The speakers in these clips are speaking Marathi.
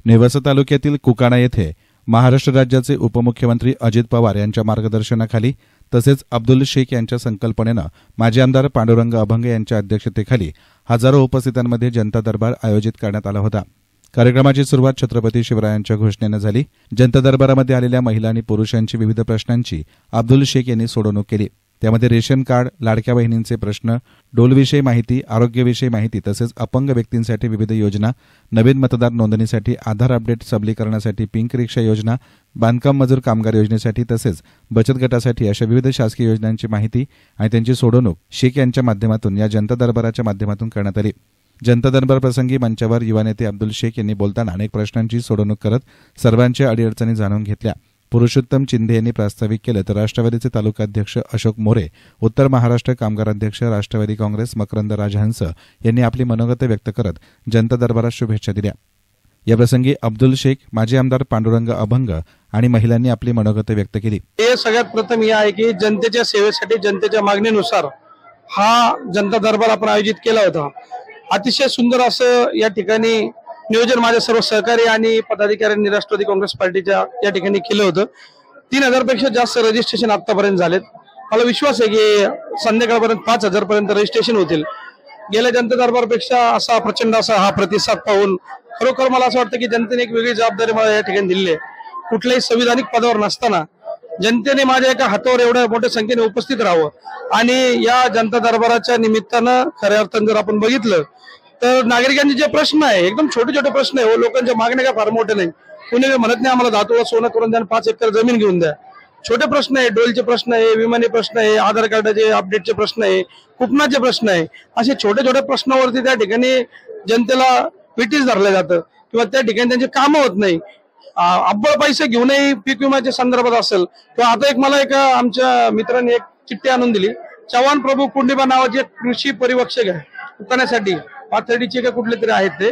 नेवासा तालुक्यातील कुकाणा येथे महाराष्ट्र राज्याचे उपमुख्यमंत्री अजित पवार यांच्या मार्गदर्शनाखाली तसेच अब्दुल शेख यांच्या संकल्पनेनं माजी आमदार पांडुरंग अभंग यांच्या अध्यक्षतेखाली हजारो उपस्थितांमध्ये जनता दरबार आयोजित करण्यात आला होता। कार्यक्रमाची सुरुवात छत्रपती शिवरायांच्या घोषणेनं झाली। जनता दरबारामध्ये आलेल्या महिला आणि पुरुषांची विविध प्रश्नांची अब्दुल शेख यांनी सोडवणूक केली। त्यामध्ये रेशन कार्ड, लाडक्या बहिणींचे प्रश्न, डोलविषयी माहिती, आरोग्यविषयी माहिती तसेच अपंग व्यक्तींसाठी विविध योजना, नवीन मतदार नोंदणीसाठी आधार अपडेट सबलीकरणासाठी पिंक रिक्षा योजना, बांधकाम मजूर कामगार योजनेसाठी तसेच बचत गटासाठी अशा विविध शासकीय योजनांची माहिती आणि त्यांची सोडवणूक शेख यांच्या माध्यमातून या जनता दरबाराच्या माध्यमातून करण्यात आली। जनता दरबार प्रसंगी मंचावर युवा नेते अब्दुल शेख यांनी बोलताना अनेक प्रश्नांची सोडवणूक करत सर्वांच्या अडीअडचणी जाणून घेतल्या। पुरुषोत्तम चिंदे यांनी प्रास्ताविक केलं तर राष्ट्रवादीचे तालुकाध्यक्ष अशोक मोरे, उत्तर महाराष्ट्र कामगार अध्यक्ष राष्ट्रवादी काँग्रेस मकरंद राजहंस यांनी आपली मनोगत व्यक्त करत जनता दरबारात शुभेच्छा दिल्या। याप्रसंगी अब्दुल शेख, माजी आमदार पांडुरंग अभंग आणि महिलांनी आपली मनोगत व्यक्त केली। हे सगळ्यात प्रथम हे आहे की जनतेच्या सेवेसाठी जनतेच्या मागणीनुसार हा जनता दरबार आपण आयोजित केला होता। अतिशय सुंदर असं या ठिकाणी नियोजन माझ्या सर्व सहकारी आणि पदाधिकाऱ्यांनी राष्ट्रवादी काँग्रेस पार्टीच्या या ठिकाणी केलं होतं। 3000 पेक्षा जास्त रजिस्ट्रेशन आतापर्यंत झालेत। मला विश्वास आहे की संध्याकाळपर्यंत 5000 पर्यंत रजिस्ट्रेशन होतील। गेल्या जनता दरबारपेक्षा असा प्रचंड असा हा प्रतिसाद पाहून खरोखर मला असं वाटतं की जनतेने एक वेगळी जबाबदारी मला या ठिकाणी दिली आहे। कुठल्याही संविधानिक पदावर नसताना जनतेने माझ्या एका हातावर एवढ्या मोठ्या संख्येने उपस्थित राहावं आणि या जनता दरबाराच्या निमित्तानं खऱ्या अर्थानं जर आपण बघितलं तर नागरिकांचे जे प्रश्न आहे एकदम छोटे छोटे प्रश्न आहे। लोकांच्या मागण्या काय फार मोठे नाही। कुणी म्हणत नाही आम्हाला धातूला सोनं करून द्या, 5 एकर जमीन घेऊन द्या। छोटे प्रश्न आहे, डोलचे प्रश्न आहे, विमानी प्रश्न आहे, आधार कार्डाचे अपडेटचे प्रश्न आहे, कुपनाचे प्रश्न आहे। असे छोटे छोटे प्रश्नावरती त्या ठिकाणी जनतेला विटीस धरलं जातं किंवा त्या ठिकाणी त्यांची कामं होत नाही। अब्बळ पैसे घेऊनही पीक विम्याच्या संदर्भात असेल किंवा आता एक मला एका आमच्या मित्रांनी एक चिठ्ठी आणून दिली। चव्हाण प्रभू कुंडीबा नावाचे कृषी परिवक्षक आहे उत्पन्नासाठी पाथर्डीचे का कुठले तरी आहेत ते,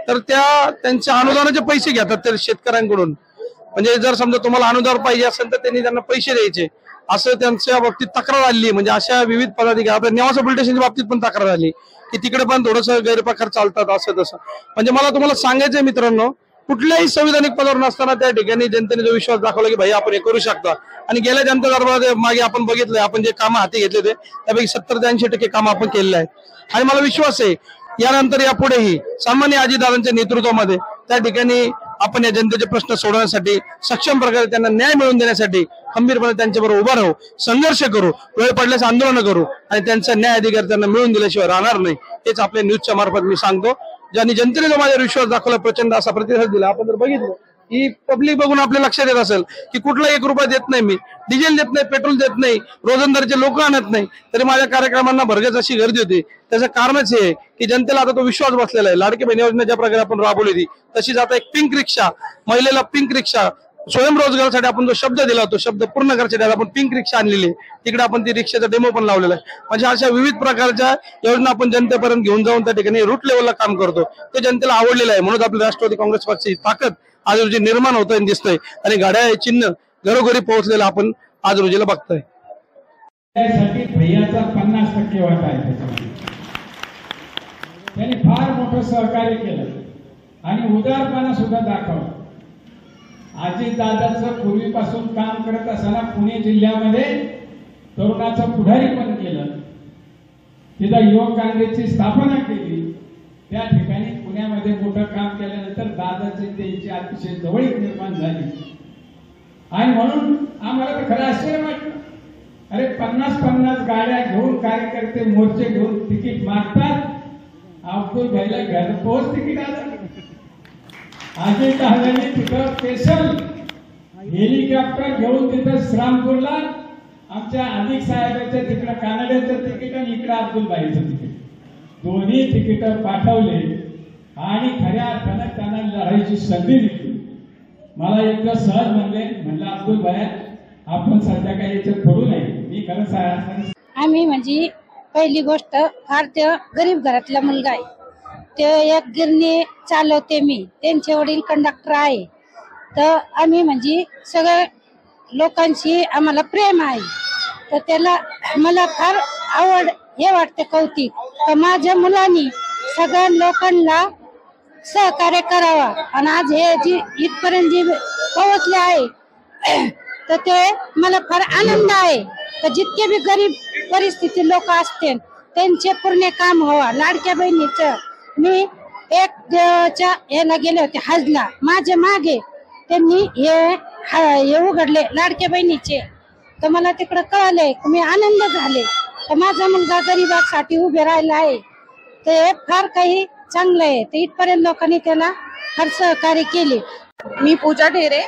तर त्यांच्या अनुदानाचे पैसे घेतात ते शेतकऱ्यांकडून। म्हणजे जर समजा तुम्हाला अनुदान पाहिजे असेल तर त्यांना पैसे द्यायचे असं त्यांच्या बाबतीत तक्रार आली। म्हणजे अशा विविध पदाधिकारी आपल्या नेवासा पोलीस स्टेशनच्या बाबतीत पण तक्रार आली की तिकडे पण थोडंसं गैरप्रकार चालतात असं तसं। म्हणजे मला तुम्हाला सांगायचंय मित्रांनो, कुठल्याही संविधानिक पदावर नसताना त्या ठिकाणी जनतेने जो विश्वास दाखवला की भाई आपण हे करू शकता आणि गेल्या जनता दरबारात मागे आपण बघितलंय आपण जे कामं हाती घेतले होते त्यापैकी 70 ते 80% कामं आपण केलेले आहेत। आणि मला विश्वास आहे यानंतर यापुढेही सन्माननीय अजितदादांच्या नेतृत्वामध्ये त्या ठिकाणी आपण या जनतेचे प्रश्न सोडवण्यासाठी सक्षम प्रकारे त्यांना न्याय मिळवून देण्यासाठी खंबीरपणे त्यांच्याबरोबर उभा राहू, संघर्ष करू, वेळ पडल्यास आंदोलन करू आणि त्यांचा न्याय अधिकार त्यांना मिळवून दिल्याशिवाय राहणार नाही। हेच आपल्या न्यूजच्या मार्फत मी सांगतो। ज्यांनी जनतेने जो माझ्यावर विश्वास दाखवला, प्रचंड असा प्रतिसाद दिला। आपण जर बघितलं ही पब्लिक बघून आपल्या लक्षात येत असेल की कुठला 1 रुपया देत नाही मी, डिझेल देत नाही, पेट्रोल देत नाही, रोजंदारीचे लोक आणत नाही, तरी माझ्या कार्यक्रमांना भरगच अशी गर्दी होती। त्याचं कारणच हे की जनतेला आता तो विश्वास बसलेला आहे। लाडकी बहीण योजना ज्या प्रकारे आपण राबवली होती तशीच आता एक पिंक रिक्षा, महिलेला पिंक रिक्षा, स्वयंरोजगारासाठी आपण जो शब्द दिला तो शब्द पूर्ण करण्यासाठी आपण पिंक रिक्षा आणलेली आहे। तिकडे आपण ती रिक्षाचा डेमो पण लावलेला आहे। म्हणजे अशा विविध प्रकारच्या योजना आपण जनतेपर्यंत घेऊन जाऊन त्या ठिकाणी रूट लेवलला काम करतो। ते जनतेला आवडलेलं आहे। म्हणून आपल्या राष्ट्रवादी काँग्रेस पक्षाची ताकद आज रोजी निर्माण होतोय दिसतंय आणि गाड्या हे चिन्ह घरोघरी पोहोचलेलं आपण आज रोजीला बघतोय। त्यासाठी भैयाचा 50% वाटा आहे। त्यांनी फार मोठं सहकार्य केलं आणि उदारपणा सुद्धा दाखवला। अजितदादांचं पूर्वीपासून काम करत असताना पुणे जिल्ह्यामध्ये तरुणाचं पुढारी पण केलं, तिथं युवक काँग्रेसची स्थापना केली। त्या ठिकाणी पुण्यामध्ये मोठं काम केल्यानंतर दादाचे त्यांची अतिशय जवळीक निर्माण झाली आणि म्हणून आम्हाला तर खरं आश्चर्य वाटलं, अरे 50-50 गाड्या घेऊन कार्यकर्ते मोर्चे घेऊन तिकीट मागतात, अब्दुल भाईला घरपोच तिकीट आलं। अजितदादांनी तिथं स्पेशल हेलिकॉप्टर घेऊन तिथं श्रामपूरला आमच्या अधिक साहेबांच्या तिकडं कानड्याचं तिकीट आणि इकडं अब्दुल भाईचं तिकीट दोन्ही तिकीट पाठवले आणि खऱ्या अर्थानं त्यांना लढाईची संधी दिली। मला एकदा सहज म्हणलं अब्दुल भाई आपण सध्या काही याच्यात पडू नये। मी खरं सांग आम्ही म्हणजे पहिली गोष्ट फार ते गरीब घरातला मुलगा आहे। ते एक गिरणी चालवते मी, त्यांचे वडील कंडक्टर आहे। तर आम्ही म्हणजे सगळ्या लोकांशी आम्हाला प्रेम आहे। तर त्याला मला फार आवड हे वाटते कौतिक तर माझ्या मुलांनी सगळ्या लोकांना सहकार्य करावा आणि आज हे जी इथपर्यंत जी पोहोचले आहे तर ते मला फार आनंद आहे. तर जितके बी गरीब परिस्थिती लोक असतील त्यांचे पूर्ण काम व्हावा. लाडक्या बहिणीचं मी एक देवाच्या याला गेले होते हजला, माझे मागे त्यांनी हे उघडले लाडक्या बहिणीचे. तर मला तिकडे कळले, मी आनंद झाले. तर माझा मुलगा गरिबासाठी उभे राहिला आहे. ते फार काही चांगलं आहे. तर इथपर्यंत लोकांनी त्याला फार सहकार्य केले. मी पूजा ढेरे,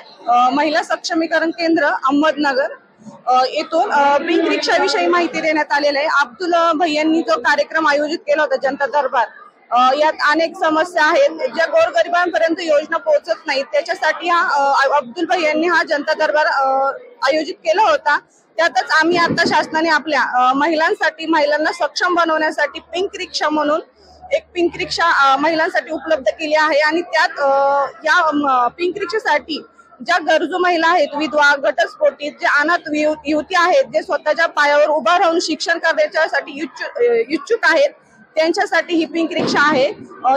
महिला सक्षमीकरण केंद्र अहमदनगर येथून पिंक रिक्षा विषयी माहिती देण्यात आलेली आहे. अब्दुल भैयांनी जो कार्यक्रम आयोजित केला होता जनता दरबार, यात अनेक समस्या आहेत ज्या गोरगरिबांपर्यंत योजना पोहोचत नाहीत. त्याच्यासाठी अब्दुल भैयांनी हा जनता दरबार आयोजित केला होता. त्यातच आम्ही आता शासनाने आपल्या महिलांसाठी, महिलांना सक्षम बनवण्यासाठी पिंक रिक्षा म्हणून एक पिंक रिक्षा महिलांसाठी उपलब्ध केली आहे. आणि त्यात या पिंक रिक्षासाठी ज्या गरजू महिला आहेत, विधवा, घटस्फोटित, जे अनाथ युवती आहेत, जे स्वतःच्या पायावर उभा राहून शिक्षण करण्यासाठी इच्छुक आहेत, त्यांच्यासाठी ही पिंक रिक्षा आहे.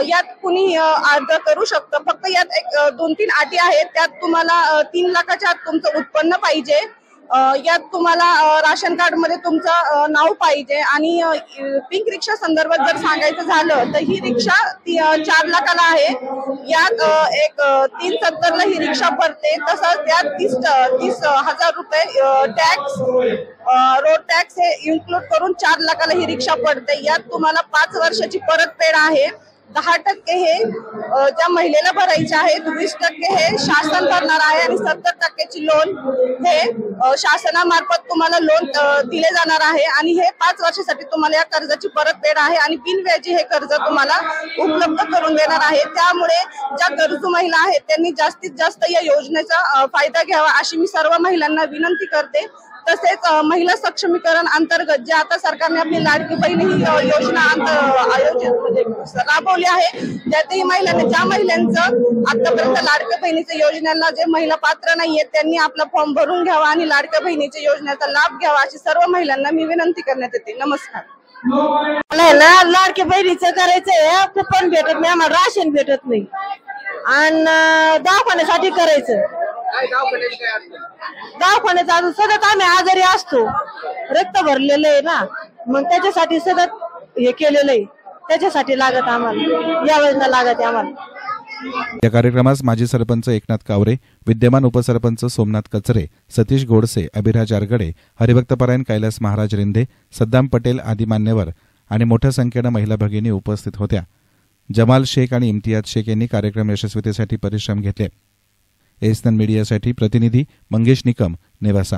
यात कुणी अर्ज करू शकतं. फक्त यात एक 2-3 अटी आहेत. त्यात तुम्हाला 3 लाखाच्या आत तुमचं उत्पन्न पाहिजे. यात तुम्हाला राशन कार्ड मध्ये तुमचं नाव पाहिजे. आणि पिंक रिक्षा संदर्भात जर सांगायचं झालं तर ही रिक्षा 4 लाखाला आहे. यात एक 370 ला ही रिक्षा भरते. तसंच यात 30,000 रुपये टॅक्स, रोड टॅक्स हे इन्क्लूड करून 4 लाखाला ही रिक्षा पडते. यात तुम्हाला 5 वर्षाची परतफेड आहे. 10% हे ज्या महिलेला भरायचे आहेत, 20% हे शासन भरणार आहे आणि 70% लोन हे शासनामार्फत तुम्हाला लोन दिले जाणार आहे. आणि हे 5 वर्षासाठी तुम्हाला या कर्जाची परतफेड आहे आणि बिनव्याजी हे कर्ज तुम्हाला उपलब्ध करून देणार आहे. त्यामुळे ज्या गरजू महिला आहेत त्यांनी जास्तीत जास्त या योजनेचा फायदा घ्यावा अशी मी सर्व महिलांना विनंती करते. तसेच महिला सक्षमीकरण अंतर्गत जे आता सरकारने आपली लाडकी बहीण ही योजना आयोजित राबवली आहे, त्यातही महिलांनी, ज्या महिलांचं आतापर्यंत लाडक्या बहिणीच्या योजनेला जे महिला पात्र नाहीये त्यांनी आपला फॉर्म भरून घ्यावा आणि लाडक्या बहिणीच्या योजनेचा लाभ घ्यावा अशी सर्व महिलांना मी विनंती करण्यात येते. नमस्कार. मला लाडक्या बहिणीचं करायचंय. कुपन भेटत नाही, आम्हाला राशन भेटत नाही आणि दवाखान्यासाठी करायचं. दवाखान्यात अजून सतत आम्ही आजारी असतो, रक्त भरलेलं आहे ना, मग त्याच्यासाठी सतत हे केलेलं आहे. त्याच्यासाठी लागत आम्हाला, या योजना लागत आम्हाला. या कार्यक्रमास माजी सरपंच एकनाथ कावरे, विद्यमान उपसरपंच सोमनाथ कचरे, सतीश गोडसे, अभिराज आरगडे, हरिभक्तपरायण कैलास महाराज रिंदे, सद्दाम पटेल आदी मान्यवर आणि मोठ्या संख्येनं महिला भगिनी उपस्थित होत्या. जमाल शेख आणि इम्तियाज शेख यांनी कार्यक्रम यशस्वीतेसाठी परिश्रम घेतले. एसएन मीडियासाठी प्रतिनिधी मंगेश निकम, नेवासा.